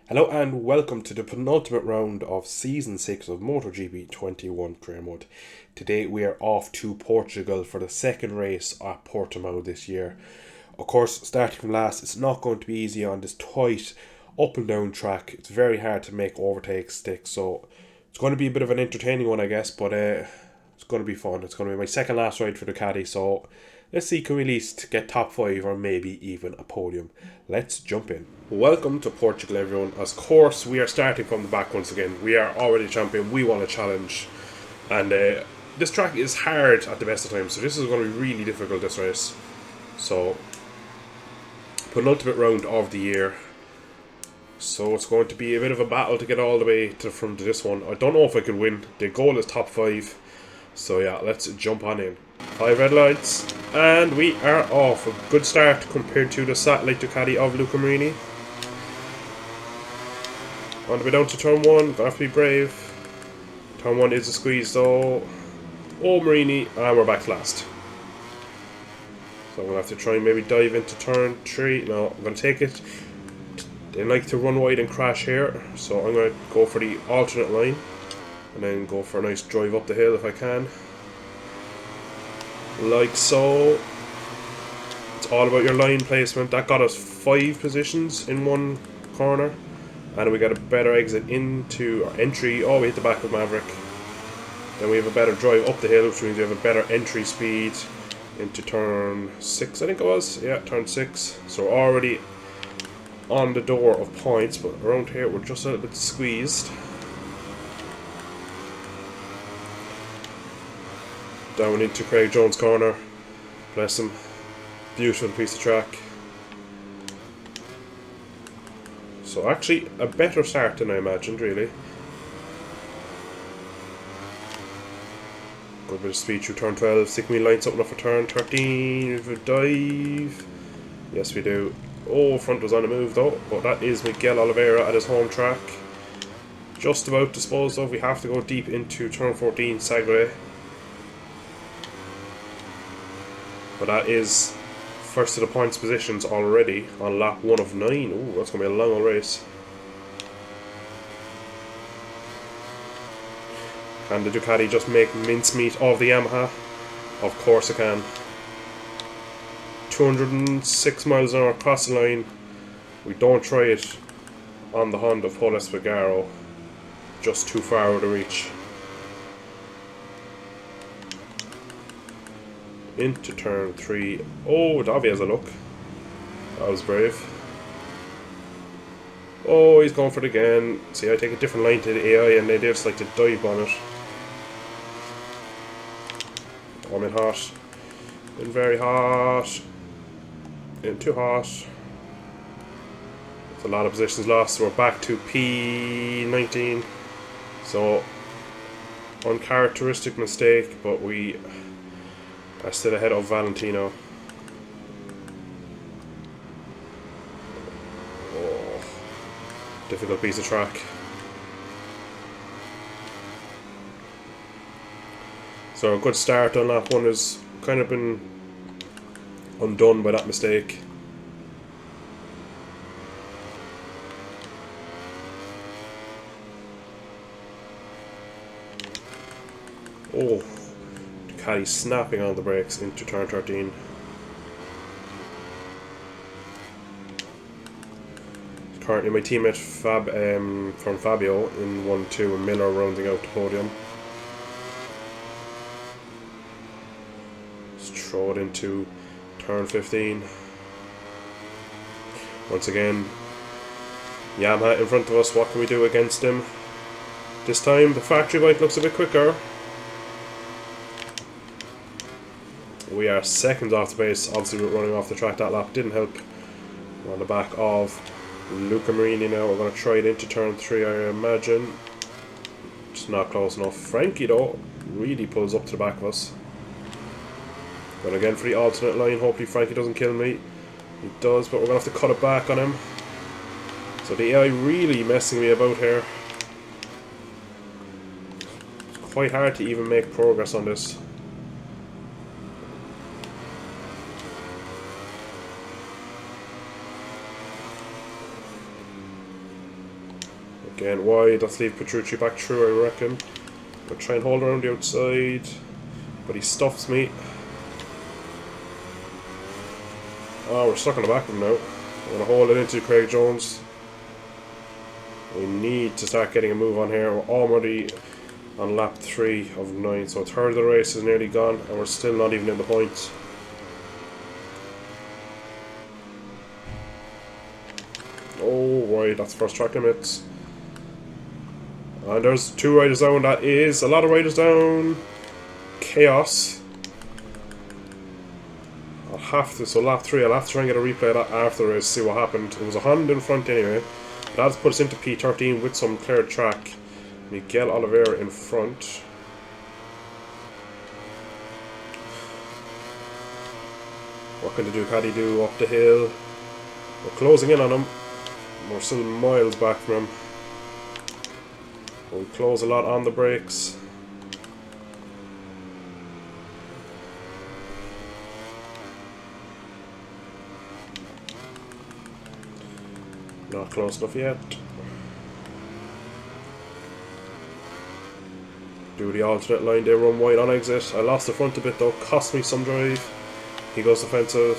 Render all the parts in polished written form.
Hello and welcome to the penultimate round of Season 6 of MotoGP 21 Career Mode. Today we are off to Portugal for the second race at Portimao this year. Of course, starting from last, it's not going to be easy on this tight up and down track. It's very hard to make overtakes stick, so it's going to be a bit of an entertaining one, I guess, but it's going to be fun. It's going to be my second last ride for Ducati, so let's see, can we at least get top 5 or maybe even a podium. Let's jump in. Welcome to Portugal, everyone. Of course, we are starting from the back once again. We are already champion. We want a challenge. And this track is hard at the best of times, so this is going to be really difficult, this race. So, penultimate round of the year. So it's going to be a bit of a battle to get all the way from this one. I don't know if I could win. The goal is top 5. So yeah, let's jump on in. 5 red lights, and we are off. A good start compared to the satellite Ducati of Luca Marini. On the way down to turn 1, gonna have to be brave. Turn 1 is a squeeze though. Oh, Marini, and we're back last. So I'm gonna have to try and maybe dive into turn 3. No, I'm gonna take it. They like to run wide and crash here, so I'm gonna go for the alternate line and then go for a nice drive up the hill if I can. Like so. It's all about your line placement. That got us 5 positions in one corner. And we got a better exit into our entry. Oh, we hit the back of Maverick. Then we have a better drive up the hill, which means we have a better entry speed into turn 6, I think it was. Yeah, turn 6. So we're already on the door of points, but around here we're just a little bit squeezed. Down into Craig Jones' corner. Bless him. Beautiful piece of track. So actually a better start than I imagined, really. Good bit of speed through turn 12. Stick me line something up for turn 13. If we dive. Yes, we do. Oh, front was on the move though. But that is Miguel Oliveira at his home track. Just about disposed of. We have to go deep into turn 14, Sagre. But that is first to the points positions already on lap 1 of 9. Ooh, that's going to be a long old race. Can the Ducati just make mincemeat of the Yamaha? Of course it can. 206 miles an hour across the line. We don't try it on the Honda of Paul Espargaro. Just too far out of reach. Into turn 3. Oh, Davi has a look. That was brave. Oh, he's going for it again. See, I take a different line to the AI and they just like to dive on it. Oh, I'm in hot. In very hot. In too hot. It's a lot of positions lost, so we're back to P19. So, uncharacteristic mistake, but we are still ahead of Valentino. Oh, difficult piece of track. So a good start on lap 1 has kind of been undone by that mistake. Oh, Ducati snapping on the brakes into turn 13. Currently my teammate from Fabio in 1-2 and Miller rounding out the podium. Let's throw it into turn 15. Once again, Yamaha in front of us. What can we do against him? This time the factory bike looks a bit quicker. We are seconds off the pace. Obviously we're running off the track. That lap didn't help. We're on the back of Luca Marini now. We're going to try it into turn 3, I imagine. Just not close enough. Frankie though really pulls up to the back of us. Going again for the alternate line. Hopefully Frankie doesn't kill me. He does, but we're going to have to cut it back on him. So the AI really messing me about here. It's quite hard to even make progress on this. Again, wide. Let's leave Petrucci back through, I reckon. We'll try and hold around the outside. But he stuffs me. Oh, we're stuck on the back of him now. I'm going to hold it into Craig Jones. We need to start getting a move on here. We're already on lap 3 of 9. So a third of the race is nearly gone. And we're still not even in the points. Oh, right. That's first track limits. And there's 2 riders down. That is a lot of riders down. Chaos. I'll have to, so lap 3, I'll have to try and get a replay of that after the race, see what happened. It was a Honda in front anyway. That's put us into P13 with some cleared track. Miguel Oliveira in front. What can the Ducati do up the hill? We're closing in on him. We're still miles back from him. We close a lot on the brakes. Not close enough yet. Do the alternate line, they run wide on exit. I lost the front a bit though, cost me some drive. He goes defensive.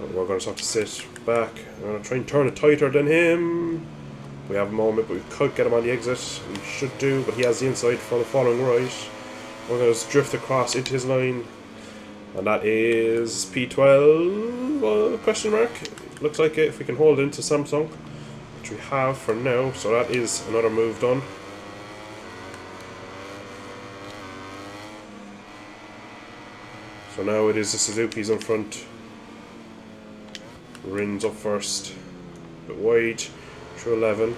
We're going to have to sit back. I'm going to try and turn it tighter than him. We have a moment, but we could get him on the exit. We should do, but he has the inside for the following right. We're going to drift across into his line. And that is P12, question mark. Looks like it, if we can hold into Samsung, which we have for now. So that is another move done. So now it is the Suzuki's in front. Rins up first. A bit wide. Through 11.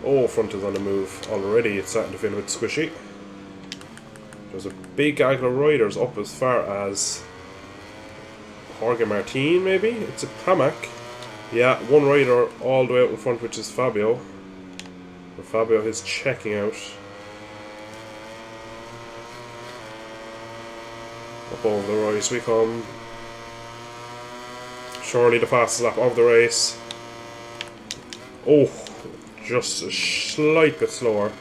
Oh, front is on the move already. It's starting to feel a bit squishy. There's a big gaggle of riders up as far as Jorge Martin, maybe? It's a Pramac. Yeah, one rider all the way out in front, which is Fabio. And Fabio is checking out. Up over the rise we come. Surely the fastest lap of the race. Oh, just a slight bit slower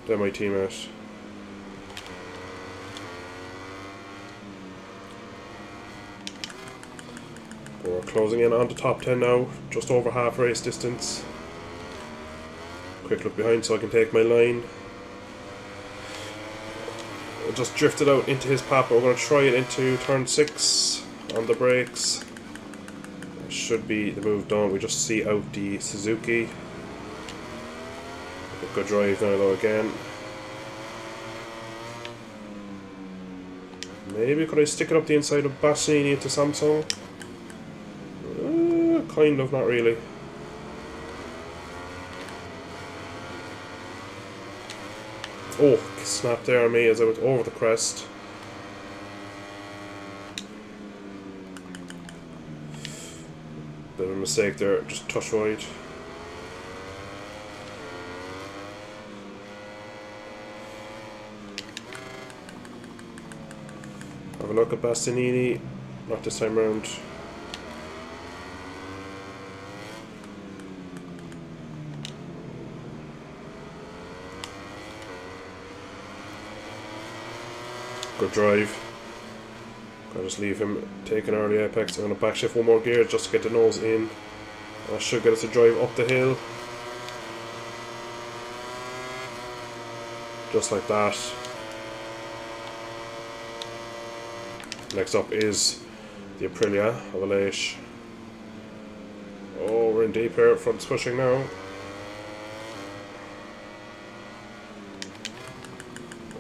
than my teammate. We're closing in on the top 10 now, just over half race distance. Quick look behind so I can take my line. We'll just drift it out into his path, but we're going to try it into turn 6 on the brakes. That should be the move done. We just see out the Suzuki. A good drive now though again. Maybe could I stick it up the inside of Bassini into Samsung? Kind of, not really. Oh, snapped there on me as I went over the crest. Bit of a mistake there, just touch wide. Have a look at Bastianini, not this time round. Good drive. I'll just leave him take an early apex. I'm going to backshift one more gear just to get the nose in. That should get us a drive up the hill. Just like that. Next up is the Aprilia of Aleix. Oh, we're in deep here. Front's pushing now.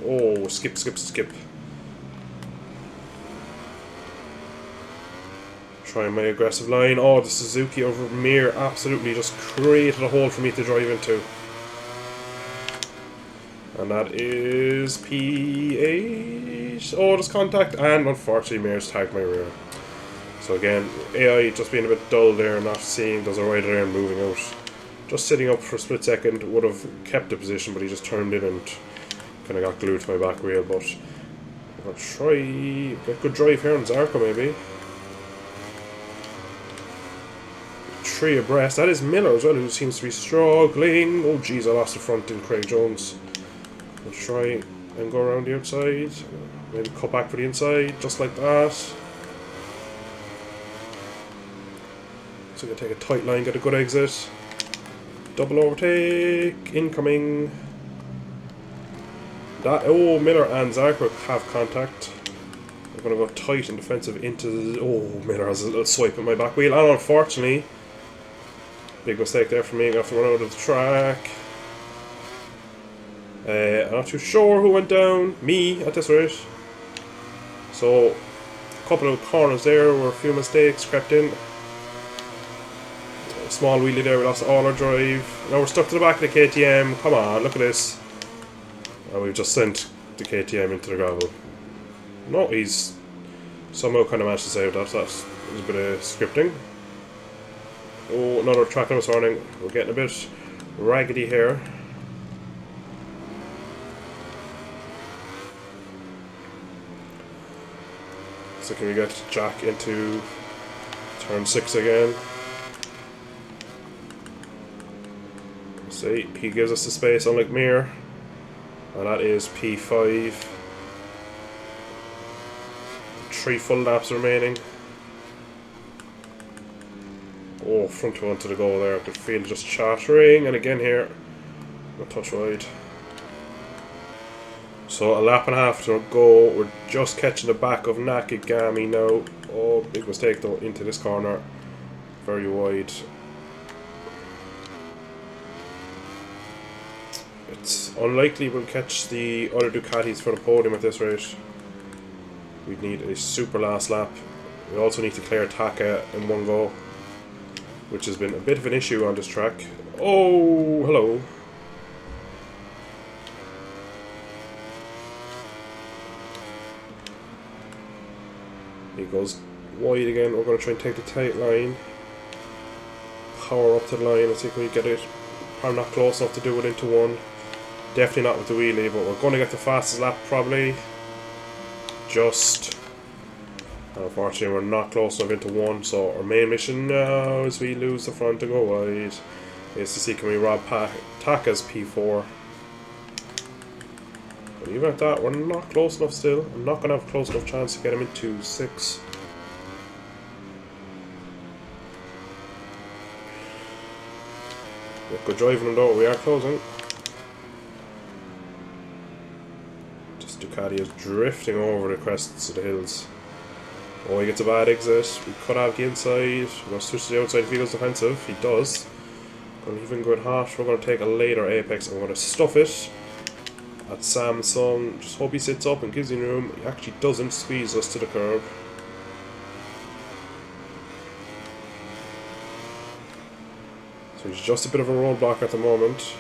Oh, skip, skip, skip. Trying my aggressive line. Oh, the Suzuki over Mir absolutely just created a hole for me to drive into. And that is P8. Oh, there's contact. And unfortunately, Mir's tagged my rear. So again, AI just being a bit dull there, not seeing there's a rider there and moving out. Just sitting up for a split second would have kept the position, but he just turned in and Kind of got glued to my back wheel, but I'm going to try get good drive here on Zarco maybe. 3 abreast. That is Miller as well, who seems to be struggling. Oh jeez, I lost the front in Craig Jones. I'll try and go around the outside. Maybe cut back for the inside, just like that. So I'm going to take a tight line, get a good exit. Double overtake, incoming. Oh, Miller and Zarco have contact. I'm going to go tight and defensive into the... Oh, Miller has a little swipe at my back wheel. And unfortunately, big mistake there for me. I'm going to have to run out of the track. I'm not too sure who went down. Me, at this rate. So, a couple of corners there where a few mistakes crept in. A small wheelie there, we lost all our drive. Now we're stuck to the back of the KTM. Come on, look at this. And we've just sent the KTM into the gravel. No, he's somehow kind of managed to save that. So that was a bit of scripting. Oh, another track this morning. We're getting a bit raggedy here. So can we get Jack into turn 6 again? See, he gives us the space unlike Mir. And that is P5. 3 full laps remaining. Oh, front one to the goal there. I could feel just chattering. And again here, a touch wide. So a lap and a half to go. We're just catching the back of Nakagami now. Oh, big mistake though, into this corner. Very wide. It's unlikely we'll catch the other Ducatis for the podium at this rate. We'd need a super last lap. We also need to clear Taka in one go, which has been a bit of an issue on this track. Oh, hello. He goes wide again. We're going to try and take the tight line. Power up to the line. Let's see if we get it. I'm not close enough to do it into one. Definitely not with the wheelie, but we're going to get the fastest lap probably. Just. Unfortunately, we're not close enough into one. So our main mission now is we lose the front and go wide. Is to see can we rob Taka's P4. But even at that, we're not close enough still. I'm not going to have a close enough chance to get him into 6. Good driving him though, we are closing. Just Ducati is drifting over the crests of the hills. Oh, he gets a bad exit. We cut out the inside. We're going to switch to the outside if he goes defensive. He does. Going to even go in hot. We're going to take a later apex and we're going to stuff it at Samsung. Just hope he sits up and gives him room. He actually doesn't squeeze us to the curb. So he's just a bit of a roadblock at the moment.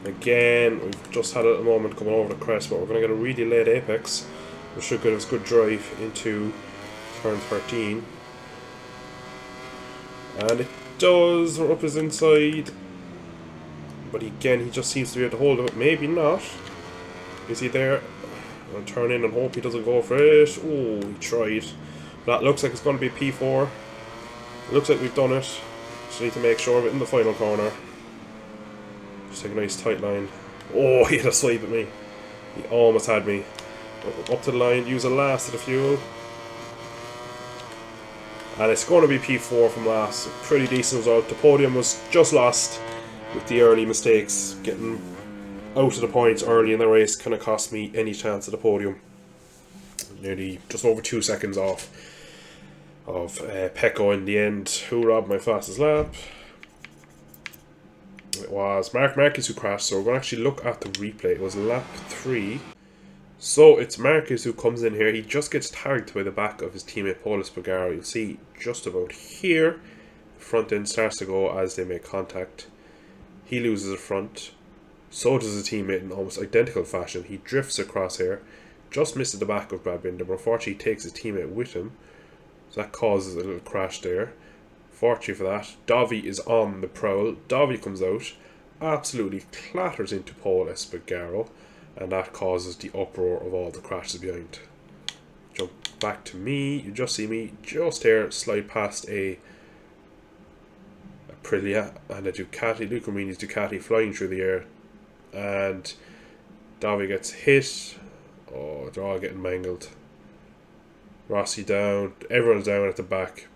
Again, we've just had a moment coming over the crest, but we're going to get a really late apex, which should give us good drive into turn 13. And it does. We're up his inside. But again, he just seems to be able to hold it. Maybe not. Is he there? I'm going to turn in and hope he doesn't go for it. Oh, he tried. That looks like it's going to be P4. It looks like we've done it. Just need to make sure of it in the final corner. Just take a nice tight line. Oh, he had a swipe at me. He almost had me. Up to the line, use the last of the fuel. And it's going to be P4 from last. Pretty decent result. The podium was just lost with the early mistakes. Getting out of the points early in the race kind of cost me any chance at the podium. Nearly just over 2 seconds off of Pecco in the end, who robbed my fastest lap. It was Mark Marquez who crashed, so we're going to actually look at the replay. It was lap 3. So it's Marquez who comes in here. He just gets tagged by the back of his teammate Paul Espargaro. You'll see just about here, the front end starts to go as they make contact. He loses the front. So does his teammate in almost identical fashion. He drifts across here, just misses the back of Brad Binder, but unfortunately he takes his teammate with him. So that causes a little crash there. Fortunately for that, Davi is on the prowl. Davi comes out, absolutely clatters into Paul Espargaro, and that causes the uproar of all the crashes behind. Jump back to me. You just see me just here slide past a Aprilia and a Ducati. Luca Mini's Ducati flying through the air, and Davi gets hit. Oh, they're all getting mangled. Rossi down. Everyone's down at the back.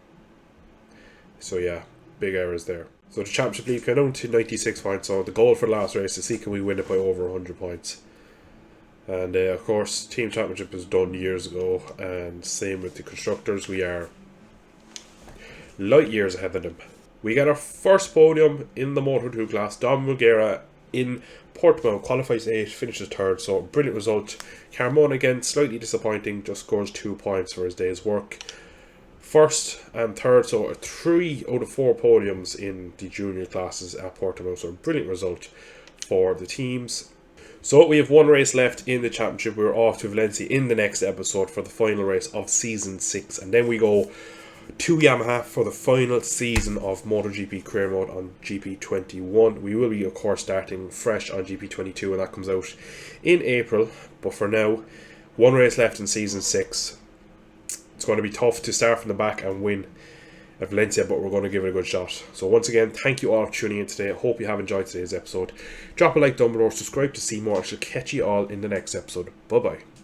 So yeah, big errors there. So the championship lead came down to 96 points. So the goal for the last race is to see can we win it by over 100 points. And of course, team championship was done years ago, and same with the constructors. We are light years ahead of them. We got our first podium in the Moto2 class. Dom Mulgera in Portimao qualifies 8th, finishes 3rd, so brilliant result. Carmona again, slightly disappointing, just scores 2 points for his day's work. 1st and 3rd, so 3 out of 4 podiums in the junior classes at Portimao, so a brilliant result for the teams. So we have 1 race left in the championship. We're off to Valencia in the next episode for the final race of season 6, and then we go to Yamaha for the final season of MotoGP career mode on GP21. We will be of course starting fresh on GP22 when that comes out in April, but for now 1 race left in season 6. It's going to be tough to start from the back and win at Valencia, but we're going to give it a good shot. So once again, thank you all for tuning in today. I hope you have enjoyed today's episode. Drop a like down below, subscribe to see more. I shall catch you all in the next episode. Bye bye.